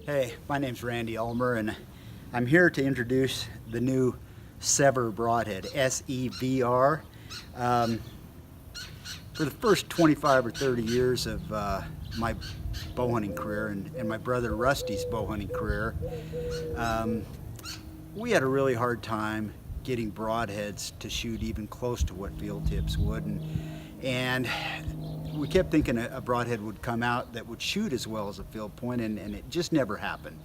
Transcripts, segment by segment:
Hey, my name's Randy Ulmer, and I'm here to introduce the new SEVR Broadhead, SEVR. Um, for the first 25 or 30 years of my bow hunting career and my brother Rusty's bow hunting career, um, we had a really hard time getting broadheads to shoot even close to what field tips would, and we kept thinking a broadhead would come out that would shoot as well as a field point, and it just never happened.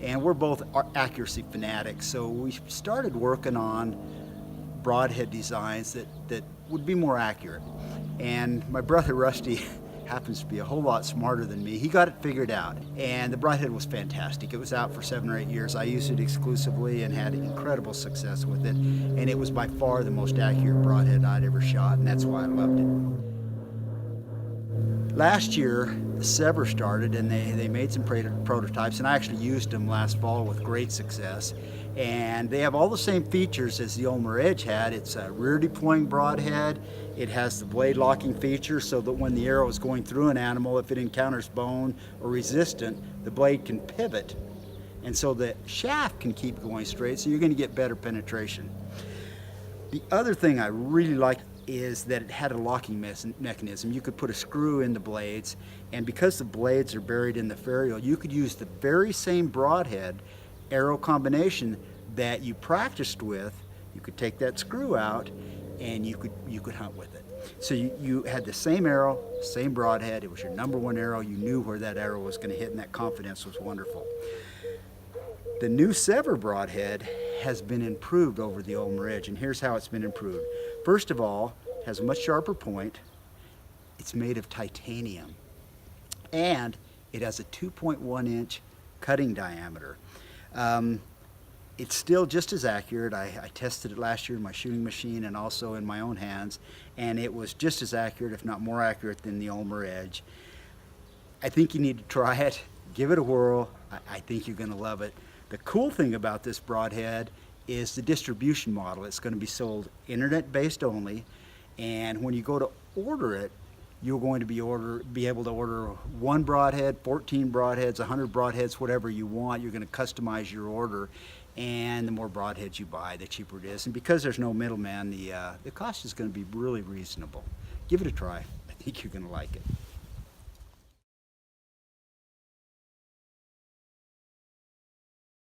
And we're both accuracy fanatics, so we started working on broadhead designs that would be more accurate. And my brother Rusty happens to be a whole lot smarter than me. He got it figured out, and the broadhead was fantastic. It was out for 7 or 8 years. I used it exclusively and had incredible success with it, and it was by far the most accurate broadhead I'd ever shot, and that's why I loved it. Last year, SEVR started, and they made some prototypes, and I actually used them last fall with great success. And they have all the same features as the Ulmer Edge had. It's a rear deploying broadhead. It has the blade locking feature so that when the arrow is going through an animal, if it encounters bone or resistant, the blade can pivot. And so the shaft can keep going straight, so you're going to get better penetration. The other thing I really liked is that it had a locking mechanism. You could put a screw in the blades, and because the blades are buried in the ferrule, you could use the very same broadhead arrow combination that you practiced with. You could take that screw out and you could hunt with it. So you had the same arrow, same broadhead. It was your #1 arrow. You knew where that arrow was going to hit, and that confidence was wonderful. The new SEVR broadhead has been improved over the Ulmer Edge, and here's how it's been improved. First of all, it has a much sharper point. It's made of titanium, and it has a 2.1-inch cutting diameter. It's still just as accurate. I tested it last year in my shooting machine and also in my own hands, and it was just as accurate, if not more accurate, than the Ulmer Edge. I think you need to try it. Give it a whirl. I think you're going to love it. The cool thing about this broadhead is the distribution model. It's going to be sold internet-based only, and when you go to order it, you're going to be able to order 1 broadhead, 14 broadheads, 100 broadheads, whatever you want. You're going to customize your order, and the more broadheads you buy, the cheaper it is. And because there's no middleman, the cost is going to be really reasonable. Give it a try. I think you're going to like it.